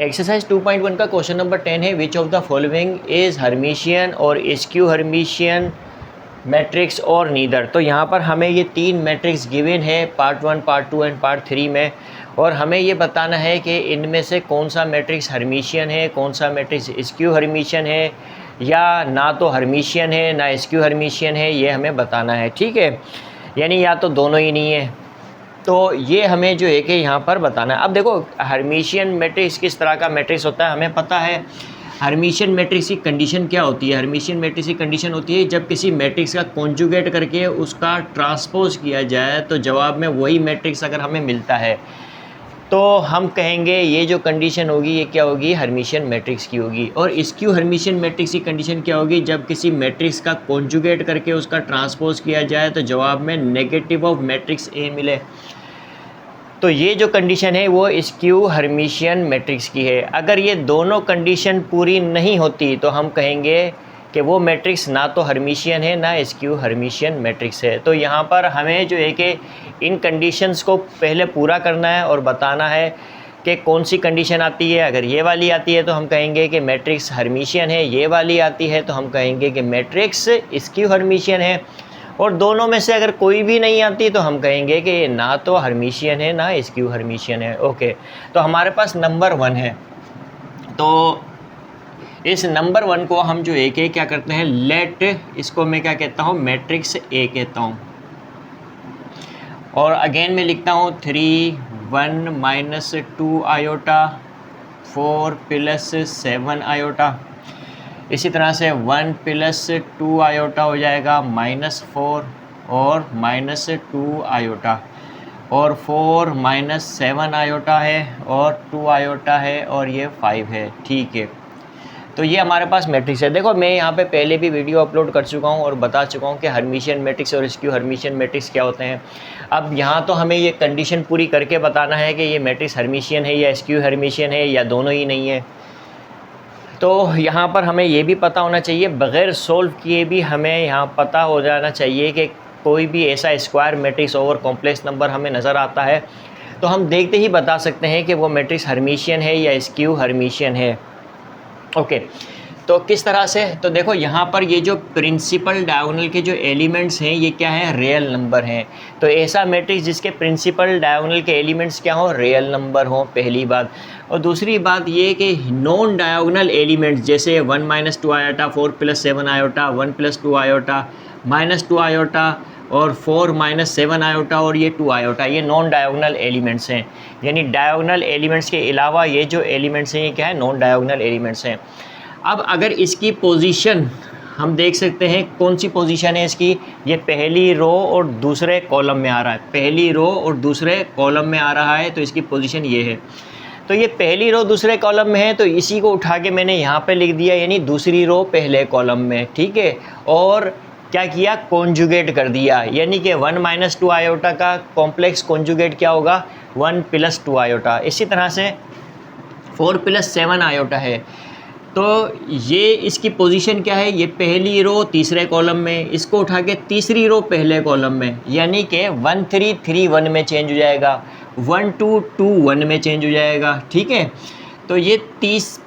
Exercise 2.1 का question number 10 है, which of the following is Hermitian और स्क्यू हर्मिशियन मैट्रिक्स और नीदर। तो यहाँ पर हमें ये तीन मैट्रिक्स गिवन है पार्ट 1, पार्ट 2 एंड पार्ट 3 में, और हमें ये बताना है कि इनमें से कौन सा मैट्रिक्स हर्मिशियन है, कौन सा मैट्रिक्स स्क्यू हर्मिशियन है, या ना तो हर्मिशियन है ना स्क्यू हर्मिशियन है, ये हमें बताना है। ठीक है, यानी या तो दोनों ही नहीं है, तो ये हमें जो है कि यहाँ पर बताना है। अब देखो हर्मिशियन मैट्रिक्स किस तरह का मैट्रिक्स होता है हमें पता है। हर्मिशियन मैट्रिक्स की कंडीशन क्या होती है? हर्मिशियन मैट्रिक्स की कंडीशन होती है जब किसी मैट्रिक्स का कॉन्जुगेट करके उसका ट्रांसपोज किया जाए तो जवाब में वही मैट्रिक्स अगर हमें मिलता है तो हम कहेंगे ये जो कंडीशन होगी ये क्या होगी, हर्मिशियन मैट्रिक्स की होगी। और स्क्यू हर्मिशियन मैट्रिक्स की कंडीशन क्या होगी, जब किसी मैट्रिक्स का कॉन्जुगेट करके उसका ट्रांसपोज किया जाए तो जवाब में नेगेटिव ऑफ मैट्रिक्स ए मिले। तो ये जो कंडीशन है वो स्क्यू हर्मिशियन मैट्रिक्स की है। अगर ये दोनों कंडीशन पूरी नहीं होती तो हम कहेंगे कि वो मैट्रिक्स ना तो हर्मिशियन है ना स्क्यू हर्मिशियन मैट्रिक्स है। तो यहाँ पर हमें जो है कि इन कंडीशंस को पहले पूरा करना है और बताना है कि कौन सी कंडीशन आती है। अगर ये वाली आती है तो हम कहेंगे कि मैट्रिक्स हर्मिशियन है, ये वाली आती है तो हम कहेंगे कि मैट्रिक्स स्क्यू हर्मिशियन है, और दोनों में से अगर कोई भी नहीं आती तो हम कहेंगे कि ये ना तो हर्मिशियन है ना स्क्यू हर्मिशियन है। ओके, तो हमारे पास नंबर 1 है, तो इस नंबर 1 को हम जो एक क्या करते हैं, लेट, इसको मैं क्या कहता हूँ, मैट्रिक्स ए कहता हूँ। और अगेन मैं लिखता हूँ 3 1 माइनस 2 आयोटा 4 प्लस 7 आयोटा। इसी तरह से 1 प्लस 2 आयोटा हो जाएगा -4 और -2 आयोटा, और 4 माइनस 7 आयोटा है और 2 आयोटा है और ये 5 है। ठीक है, तो ये हमारे पास मैट्रिक्स है। देखो मैं यहाँ पे पहले भी वीडियो अपलोड कर चुका हूँ और बता चुका हूँ कि हर्मिशियन मैट्रिक्स और स्क्यू हर्मिशियन मैट्रिक्स क्या होते हैं। अब यहाँ तो हमें ये कंडीशन पूरी करके बताना है कि ये मैट्रिक्स हर्मिशियन है या स्क्यू हर्मिशियन है या दोनों ही नहीं है। तो यहाँ पर हमें ये भी पता होना चाहिए, बग़ैर सोल्व किए भी हमें यहाँ पता हो जाना चाहिए कि कोई भी ऐसा square matrix over complex number हमें नज़र आता है तो हम देखते ही बता सकते हैं कि वो मैट्रिक्स हर्मिशियन है या स्क्यू हर्मिशियन है। ओके, तो किस तरह से, तो देखो यहाँ पर ये जो प्रिंसिपल डायगोनल के जो एलिमेंट्स हैं ये क्या है, रियल नंबर हैं। तो ऐसा मैट्रिक्स जिसके प्रिंसिपल डायगोनल के एलिमेंट्स क्या हो, रियल नंबर हो, पहली बात। और दूसरी बात ये कि नॉन डायगोनल एलिमेंट्स जैसे 1 minus 2 iota 4 plus 7 iota 1 plus 2 iota -2 iota और 4 माइनस 7 आयोटा और ये 2 आयोटा, ये नॉन डायगोनल एलिमेंट्स हैं। यानी डायगोनल एलिमेंट्स के अलावा ये जो एलिमेंट्स हैं ये क्या है, नॉन डायगोनल एलिमेंट्स हैं। अब अगर इसकी पोजीशन हम देख सकते हैं, कौन सी पोजीशन है इसकी, ये पहली रो और दूसरे कॉलम में आ रहा है, पहली रो और दूसरे कॉलम में आ रहा है, तो इसकी पोजीशन ये है। तो ये पहली रो दूसरे कॉलम में है तो इसी को उठा के मैंने यहाँ पे लिख दिया, यानी दूसरी रो पहले कॉलम में। ठीक है, और क्या किया, कॉन्जुगेट कर दिया, यानी कि 1 माइनस 2 आयोटा का कॉम्प्लेक्स कॉन्जुगेट क्या होगा, 1 प्लस 2 आयोटा। इसी तरह से 4 प्लस 7 आयोटा है, तो ये इसकी पोजीशन क्या है, ये पहली रो तीसरे कॉलम में, इसको उठा के तीसरी रो पहले कॉलम में, यानी कि 1 3 3 1 में चेंज हो जाएगा, 1 2 2 1 में चेंज हो जाएगा। ठीक है, तो ये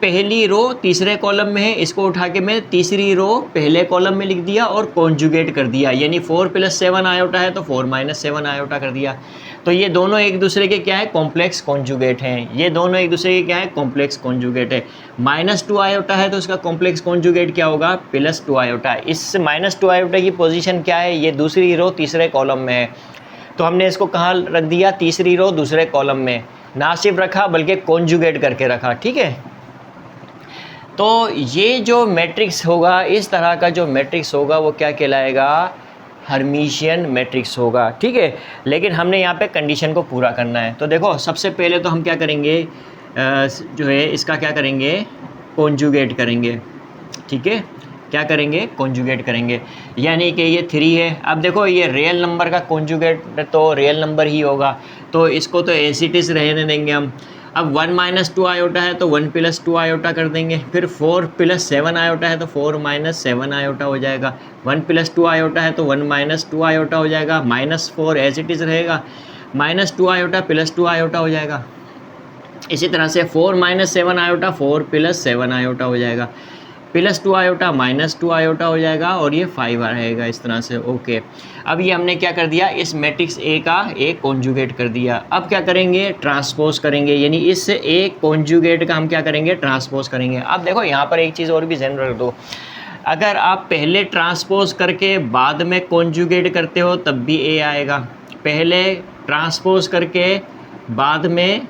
पहली रो तीसरे कॉलम में है, इसको उठा के मैं तीसरी रो पहले कॉलम में लिख दिया और कॉन्जुगेट कर दिया, यानी 4 प्लस 7 आयोटा है तो 4 माइनस 7 आयोटा कर दिया। तो ये दोनों एक दूसरे के क्या है, कॉम्प्लेक्स कॉन्जुगेट हैं, ये दोनों एक दूसरे के क्या है, कॉम्प्लेक्स कॉन्जुगेट है। -2 आयोटा है तो इसका कॉम्प्लेक्स कॉन्जुगेट क्या होगा, +2 आयोटा। इस -2 आयोटा की पोजीशन क्या है, ये दूसरी रो तीसरे कॉलम में है, तो हमने इसको कहाँ रख दिया, तीसरी रो दूसरे कॉलम में, ना सिर्फ रखा बल्कि कॉन्जुगेट करके रखा। ठीक है, तो ये जो मैट्रिक्स होगा, इस तरह का जो मैट्रिक्स होगा वो क्या कहलाएगा, हर्मिशियन मैट्रिक्स होगा। ठीक है, लेकिन हमने यहाँ पे कंडीशन को पूरा करना है। तो देखो सबसे पहले तो हम क्या करेंगे, जो है इसका क्या करेंगे, कॉन्जुगेट करेंगे। ठीक है, क्या करेंगे, कॉन्जुगेट करेंगे, यानी कि ये 3 है। अब देखो ये रियल नंबर का कॉन्जुगेट तो रियल नंबर ही होगा, तो इसको तो एज इट इज़ रहने देंगे हम। अब 1 माइनस 2 आयोटा है तो 1 प्लस 2 आयोटा कर देंगे, फिर 4 प्लस 7 आयोटा है तो 4 माइनस 7 आयोटा हो जाएगा, 1 प्लस 2 आयोटा है तो 1 माइनस 2 आयोटा हो जाएगा, -4 एज इट इज़ रहेगा, -2 आयोटा +2 आयोटा हो जाएगा। इसी तरह से 4 माइनस 7 आयोटा 4 प्लस 7 आयोटा हो जाएगा, प्लस 2 आयोटा माइनस 2 आयोटा हो जाएगा और ये 5 रहेगा इस तरह से। ओके, अब ये हमने क्या कर दिया, इस मैट्रिक्स ए का ए कॉन्जुगेट कर दिया। अब क्या करेंगे, ट्रांसपोज करेंगे, यानी इस ए कॉन्जुगेट का हम क्या करेंगे, ट्रांसपोज करेंगे। अब देखो यहाँ पर एक चीज़ और भी ध्यान रख दो, अगर आप पहले ट्रांसपोज करके बाद में कॉन्जुगेट करते हो तब भी ए आएगा, पहले ट्रांसपोज करके बाद में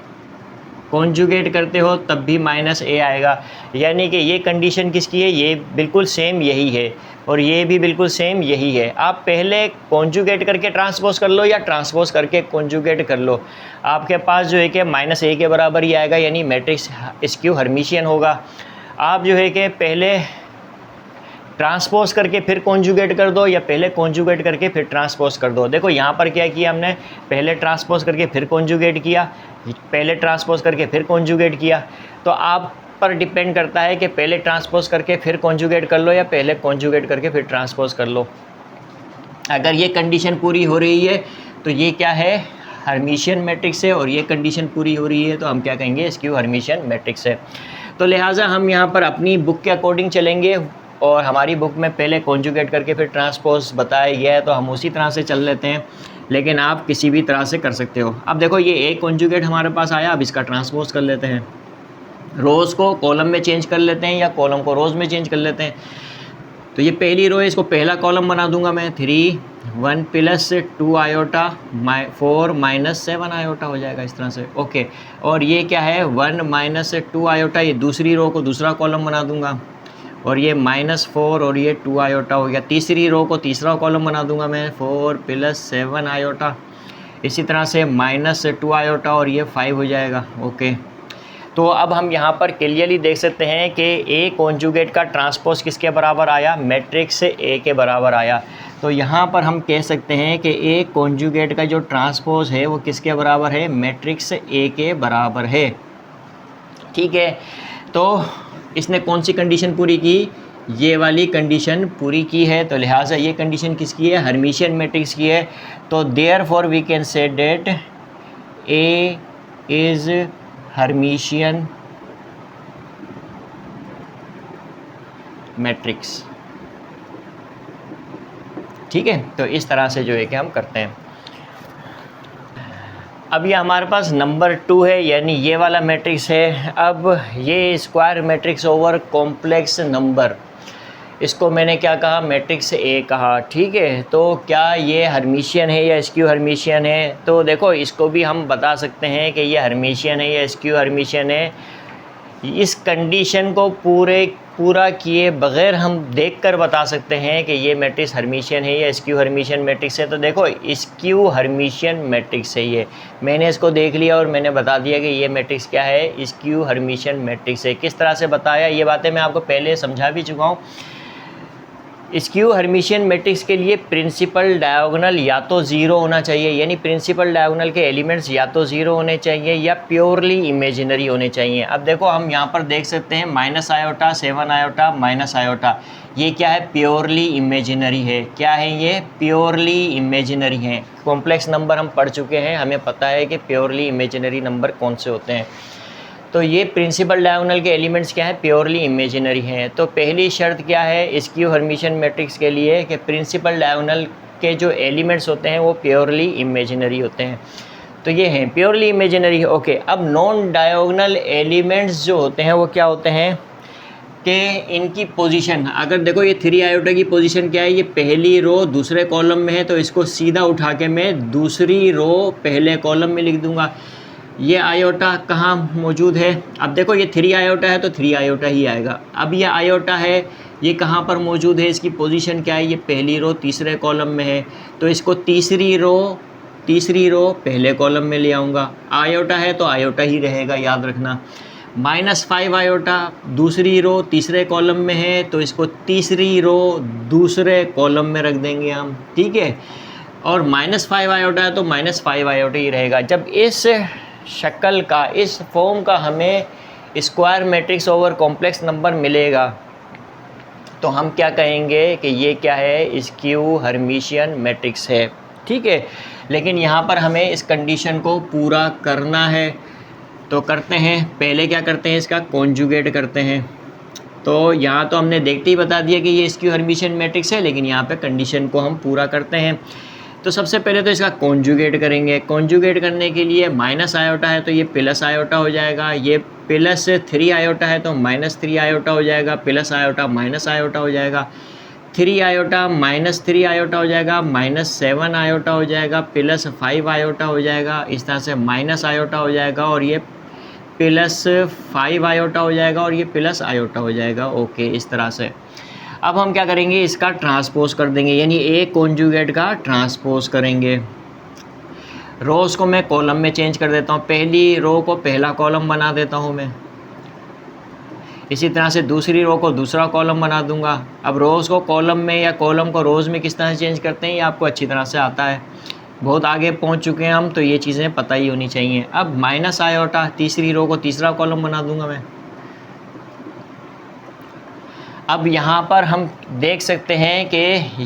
कॉन्जुगेट करते हो तब भी माइनस ए आएगा। यानी कि ये कंडीशन किसकी है, ये बिल्कुल सेम यही है और ये भी बिल्कुल सेम यही है। आप पहले कॉन्जुगेट करके ट्रांसपोज कर लो या ट्रांसपोज करके कॉन्जुगेट कर लो, आपके पास जो है कि माइनस ए के बराबर ही आएगा, यानी मैट्रिक्स स्क्यू हर्मिशियन होगा। आप जो है कि पहले ट्रांसपोज करके फिर कॉन्जुगेट कर दो या पहले कॉन्जुगेट करके फिर ट्रांसपोज कर दो। देखो यहाँ पर क्या किया हमने, पहले ट्रांसपोज करके फिर कॉन्जुगेट किया, पहले ट्रांसपोज करके फिर कॉन्जुगेट किया। तो आप पर डिपेंड करता है कि पहले ट्रांसपोज करके फिर कॉन्जुगेट कर लो या पहले कॉन्जुगेट करके फिर ट्रांसपोज कर लो। अगर ये कंडीशन पूरी हो रही है तो ये क्या है, हर्मिशियन मैट्रिक्स है, और ये कंडीशन पूरी हो रही है तो हम क्या कहेंगे, स्क्यू हर्मिशियन मैट्रिक्स है। तो लिहाजा हम यहाँ पर अपनी बुक के अकॉर्डिंग चलेंगे और हमारी बुक में पहले कॉन्जुगेट करके फिर ट्रांसपोज बताया गया है तो हम उसी तरह से चल लेते हैं, लेकिन आप किसी भी तरह से कर सकते हो। अब देखो ये ए कॉन्जुगेट हमारे पास आया, अब इसका ट्रांसपोज कर लेते हैं, रोज़ को कॉलम में चेंज कर लेते हैं या कॉलम को रोज़ में चेंज कर लेते हैं। तो ये पहली रो है, इसको पहला कॉलम बना दूंगा मैं, 3 1 प्लस 2 आयोटा 4 माइनस 7 आयोटा हो जाएगा इस तरह से। ओके, और ये क्या है, 1 माइनस 2 आयोटा, ये दूसरी रो को दूसरा कॉलम बना दूंगा, और ये -4 और ये 2 आयोटा हो गया। तीसरी रो को तीसरा कॉलम बना दूंगा मैं, 4 प्लस 7 आयोटा, इसी तरह से -2 आयोटा और ये 5 हो जाएगा। ओके, तो अब हम यहाँ पर क्लियरली देख सकते हैं कि ए कॉन्जुगेट का ट्रांसपोज किसके बराबर आया, मैट्रिक्स ए के बराबर आया। तो यहाँ पर हम कह सकते हैं कि ए कॉन्जुगेट का जो ट्रांसपोज है वो किसके बराबर है, मैट्रिक्स ए के बराबर है। ठीक है, तो इसने कौन सी कंडीशन पूरी की, ये वाली कंडीशन पूरी की है, तो लिहाजा ये कंडीशन किसकी है, हर्मिशियन मैट्रिक्स की है। तो therefore we can say that A is Hermitian matrix. ठीक है, तो इस तरह से जो है कि हम करते हैं। अब ये हमारे पास नंबर 2 है, यानी ये वाला मैट्रिक्स है। अब ये square matrix over complex number, इसको मैंने क्या कहा, मैट्रिक्स ए कहा। ठीक है, तो क्या ये हर्मिशियन है या स्क्यू हर्मिशियन है, तो देखो इसको भी हम बता सकते हैं कि ये हर्मिशियन है या स्क्यू हर्मिशियन है। इस कंडीशन को पूरा किए बग़ैर हम देखकर बता सकते हैं कि ये मैट्रिक्स हर्मिशियन है या स्क्यू हर्मिशियन मैट्रिक्स है। तो देखो स्क्यू हर्मिशियन मैट्रिक्स है, ये मैंने इसको देख लिया और मैंने बता दिया कि ये मैट्रिक्स क्या है, स्क्यू हर्मिशियन मैट्रिक्स है। किस तरह से बताया, ये बातें मैं आपको पहले समझा भी चुका हूँ। स्क्यू हर्मिशियन मैट्रिक्स के लिए प्रिंसिपल डायगोनल या तो ज़ीरो होना चाहिए, यानी प्रिंसिपल डायगोनल के एलिमेंट्स या तो ज़ीरो होने चाहिए या प्योरली इमेजिनरी होने चाहिए। अब देखो हम यहाँ पर देख सकते हैं minus iota, 7 iota, minus iota, ये क्या है, प्योरली इमेजिनरी है। क्या है ये, प्योरली इमेजिनरी है। कॉम्प्लेक्स नंबर हम पढ़ चुके हैं, हमें पता है कि प्योरली इमेजिनरी नंबर कौन से होते हैं। तो ये प्रिंसिपल डायगोनल के एलिमेंट्स क्या है, प्योरली इमेजिनरी हैं। तो पहली शर्त क्या है स्क्यू हर्मिशियन मैट्रिक्स के लिए कि प्रिंसिपल डायगोनल के जो एलिमेंट्स होते हैं वो प्योरली इमेजिनरी होते हैं। तो ये हैं प्योरली इमेजिनरी। ओके, अब नॉन डायगोनल एलिमेंट्स जो होते हैं वो क्या होते हैं कि इनकी पोजीशन, अगर देखो ये 3 आयोटा की पोजीशन क्या है, ये पहली रो दूसरे कॉलम में है, तो इसको सीधा उठा के मैं दूसरी रो पहले कॉलम में लिख दूंगा। ये आयोटा कहाँ मौजूद है, अब देखो ये 3 आयोटा है तो 3 आयोटा ही आएगा। अब ये आयोटा है, ये कहाँ पर मौजूद है, इसकी पोजीशन क्या है, ये पहली रो तीसरे कॉलम में है, तो इसको तीसरी रो पहले कॉलम में ले आऊँगा। आयोटा है तो आयोटा ही रहेगा, याद रखना। -5 आयोटा दूसरी रो तीसरे कॉलम में है, तो इसको तीसरी रो दूसरे कॉलम में रख देंगे हम। ठीक है, और -5 आयोटा है तो -5 आयोटा ही रहेगा। जब इस शक्ल का, इस फॉर्म का हमें square matrix over complex number मिलेगा तो हम क्या कहेंगे कि ये क्या है, स्क्यू हर्मिशियन मैट्रिक्स है। ठीक है, लेकिन यहाँ पर हमें इस कंडीशन को पूरा करना है। तो करते हैं, पहले क्या करते हैं, इसका कॉन्जुगेट करते हैं। तो यहाँ तो हमने देखते ही बता दिया कि ये स्क्यू हर्मिशियन मैट्रिक्स है, लेकिन यहाँ पे कंडीशन को हम पूरा करते हैं। तो सबसे पहले तो इसका कॉन्जुगेट करेंगे। कॉन्जुगेट करने के लिए माइनस आयोटा है तो ये प्लस आयोटा हो जाएगा, ये प्लस 3 आयोटा है तो माइनस 3 आयोटा हो जाएगा, प्लस आयोटा माइनस आयोटा हो जाएगा, 3 आयोटा माइनस 3 आयोटा हो जाएगा, माइनस 7 आयोटा हो जाएगा, प्लस 5 आयोटा हो जाएगा, इस तरह से माइनस आयोटा हो जाएगा, और ये प्लस 5 आयोटा हो जाएगा, और ये प्लस आयोटा हो जाएगा। ओके, इस तरह से अब हम क्या करेंगे, इसका ट्रांसपोज कर देंगे, यानी ए कॉन्जुगेट का ट्रांसपोज करेंगे। रोज़ को मैं कॉलम में चेंज कर देता हूँ, पहली रो को पहला कॉलम बना देता हूँ मैं, इसी तरह से दूसरी रो को दूसरा कॉलम बना दूंगा। अब रोज़ को कॉलम में या कॉलम को रोज़ में किस तरह से चेंज करते हैं ये आपको अच्छी तरह से आता है, बहुत आगे पहुंच चुके हैं हम, तो ये चीज़ें पता ही होनी चाहिए। अब माइनस आयोटा, तीसरी रो को तीसरा कॉलम बना दूंगा मैं। अब यहाँ पर हम देख सकते हैं कि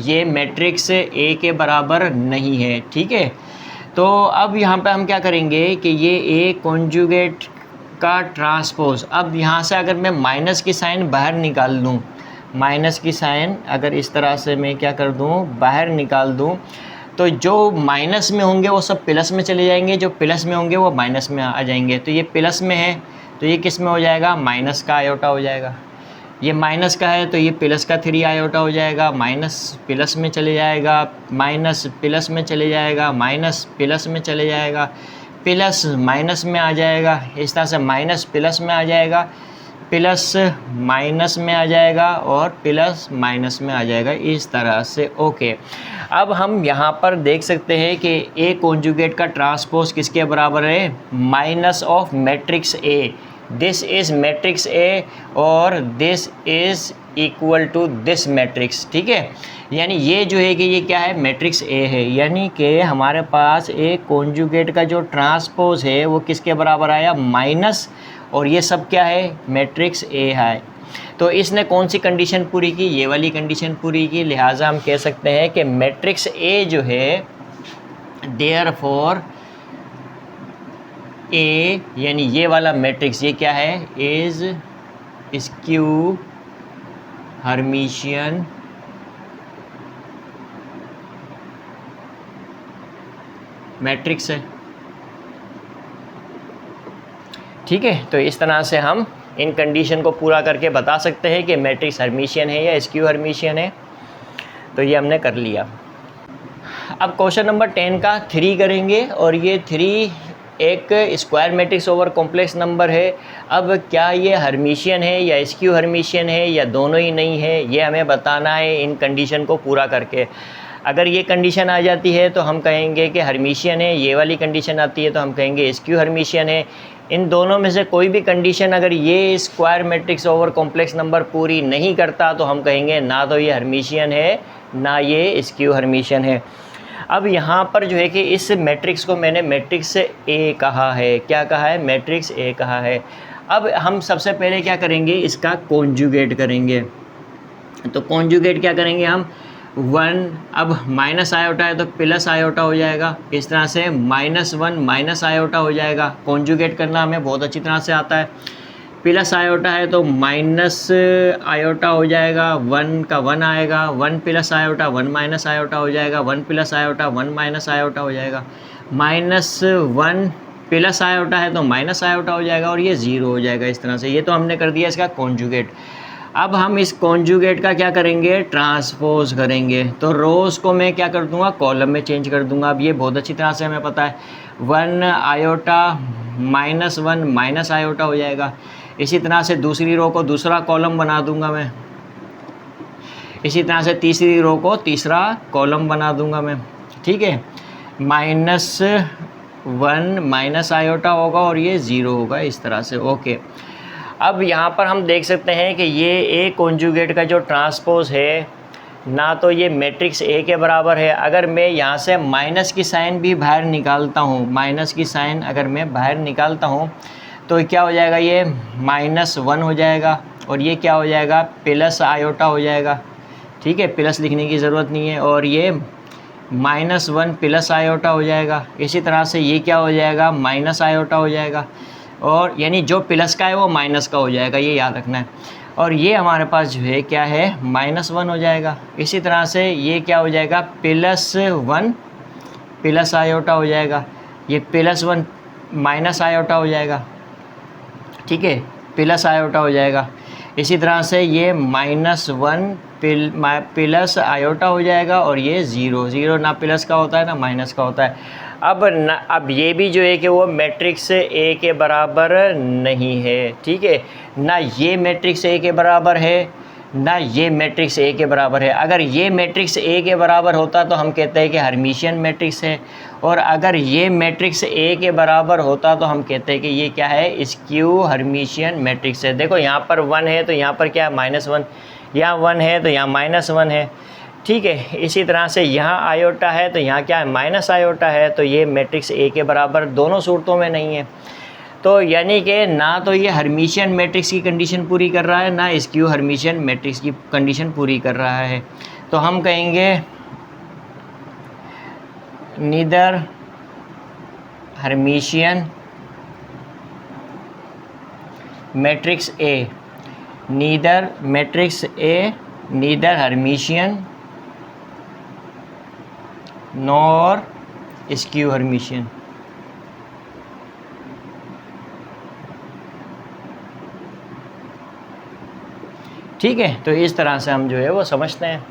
ये मैट्रिक्स ए के बराबर नहीं है, ठीक है। तो अब यहाँ पे हम क्या करेंगे कि ये ए कॉन्जुगेट का ट्रांसपोज, अब यहाँ से अगर मैं माइनस की साइन बाहर निकाल दूँ, माइनस की साइन अगर इस तरह से मैं क्या कर दूँ, बाहर निकाल दूँ, तो जो माइनस में होंगे वो सब प्लस में चले जाएंगे, जो प्लस में होंगे वो माइनस में आ जाएंगे। तो ये प्लस में है तो ये किस में हो जाएगा, माइनस का आयोटा हो जाएगा। ये माइनस का है तो ये प्लस का 3 आयोटा हो जाएगा, माइनस प्लस में चले जाएगा, माइनस प्लस में चले जाएगा, माइनस प्लस में चले जाएगा, प्लस माइनस में आ जाएगा, इस तरह से माइनस प्लस में आ जाएगा, प्लस माइनस में आ जाएगा, और प्लस माइनस में आ जाएगा, इस तरह से। ओके, अब हम यहाँ पर देख सकते हैं कि ए कॉन्जुगेट का ट्रांसपोज किसके बराबर है, minus of matrix A. This is matrix A और this is equal to this matrix, ठीक है। यानी ये जो है कि ये क्या है, मैट्रिक्स ए है, यानी कि हमारे पास ए कॉन्जुगेट का जो ट्रांसपोज है वो किसके बराबर आया, माइनस, और ये सब क्या है, मैट्रिक्स ए है। तो इसने कौन सी कंडीशन पूरी की, ये वाली कंडीशन पूरी की, लिहाजा हम कह सकते हैं कि मैट्रिक्स ए जो है, देयरफॉर ए यानी ये वाला मैट्रिक्स, ये क्या है, इज स्क्यू हर्मिशियन मैट्रिक्स है, ठीक है। तो इस तरह से हम इन कंडीशन को पूरा करके बता सकते हैं कि मैट्रिक्स हर्मिशियन है या स्क्यू हर्मिशियन है। तो ये हमने कर लिया। अब क्वेश्चन नंबर 10 का 3 करेंगे, और ये 3 एक square matrix over complex number है। अब क्या ये हर्मिशियन है या स्क्यू हर्मिशियन है या दोनों ही नहीं है, ये हमें बताना है इन कंडीशन को पूरा करके। अगर ये कंडीशन आ जाती है तो हम कहेंगे कि हर्मिशियन है, ये वाली कंडीशन आती है तो हम कहेंगे स्क्यू हर्मिशियन है। इन दोनों में से कोई भी कंडीशन अगर ये square matrix over complex number पूरी नहीं करता तो हम कहेंगे ना तो ये हर्मिशियन है ना ये स्क्यू हर्मिशियन है। अब यहाँ पर जो है कि इस मैट्रिक्स को मैंने मैट्रिक्स ए कहा है, क्या कहा है, मैट्रिक्स ए कहा है। अब हम सबसे पहले क्या करेंगे, इसका कॉन्जुगेट करेंगे। तो कॉन्जुगेट क्या करेंगे हम, 1, अब माइनस आयोटा है तो प्लस आयोटा हो जाएगा, इस तरह से -1 माइनस आयोटा हो जाएगा। कॉन्जुगेट करना हमें बहुत अच्छी तरह से आता है। प्लस आयोटा है तो माइनस आयोटा हो जाएगा, 1 का 1 आएगा, 1 प्लस आयोटा 1 माइनस आयोटा हो जाएगा, 1 प्लस आयोटा 1 माइनस आयोटा हो जाएगा, -1 प्लस आयोटा है तो माइनस आयोटा हो जाएगा, और ये 0 हो जाएगा, इस तरह से। ये तो हमने कर दिया इसका कॉन्जुगेट। अब हम इस कॉन्जुगेट का क्या करेंगे, ट्रांसपोज करेंगे। तो रोज़ को मैं क्या कर दूंगा, कॉलम में चेंज कर दूंगा। अब ये बहुत अच्छी तरह से हमें पता है, 1 आयोटा -1 माइनस आयोटा हो जाएगा। इसी तरह से दूसरी रो को दूसरा कॉलम बना दूंगा मैं, इसी तरह से तीसरी रो को तीसरा कॉलम बना दूंगा मैं, ठीक है। -1 माइनस आयोटा होगा और ये 0 होगा, इस तरह से। ओके, अब यहाँ पर हम देख सकते हैं कि ये ए कॉन्जुगेट का जो ट्रांसपोज है ना तो ये मैट्रिक्स ए के बराबर है। अगर मैं यहाँ से माइनस की साइन भी बाहर निकालता हूँ, माइनस की साइन अगर मैं बाहर निकालता हूँ तो क्या हो जाएगा, ये -1 हो जाएगा, और ये क्या हो जाएगा, प्लस आयोटा हो जाएगा, ठीक है। प्लस लिखने की ज़रूरत नहीं है, और ये -1 प्लस आयोटा हो जाएगा। इसी तरह से ये क्या हो जाएगा, माइनस आयोटा हो जाएगा, और यानी जो प्लस का है वो माइनस का हो जाएगा, ये याद रखना है। और ये हमारे पास जो है क्या है, -1 हो जाएगा। इसी तरह से ये क्या हो जाएगा, +1 प्लस आयोटा हो जाएगा, ये +1 माइनस आयोटा हो जाएगा, ठीक है, प्लस आयोटा हो जाएगा। इसी तरह से ये -1 प्लस आयोटा हो जाएगा, और ये 0 ना प्लस का होता है ना माइनस का होता है। अब ये भी जो है कि वो मैट्रिक्स ए के बराबर नहीं है, ठीक है, ना ये मैट्रिक्स ए के बराबर है ना ये मैट्रिक्स ए के बराबर है। अगर ये मैट्रिक्स ए के बराबर होता तो हम कहते हैं कि हर्मिशियन मैट्रिक्स है, और अगर ये मैट्रिक्स ए के बराबर होता तो हम कहते हैं कि ये क्या है, स्क्यू हर्मिशियन मैट्रिक्स है। देखो यहाँ पर 1 है तो यहाँ पर क्या है, -1, यहाँ 1 है तो यहाँ -1 है, ठीक है। इसी तरह से यहाँ आयोटा है तो यहाँ क्या है, माइनस आयोटा है, तो ये मैट्रिक्स ए के बराबर दोनों सूरतों में नहीं है। तो यानी कि ना तो ये हर्मिशियन मैट्रिक्स की कंडीशन पूरी कर रहा है, ना स्क्यू हर्मिशियन मैट्रिक्स की कंडीशन पूरी कर रहा है। तो हम कहेंगे neither Hermitian matrix A, neither matrix A neither Hermitian nor skew Hermitian. ठीक है, तो इस तरह से हम जो है वो समझते हैं।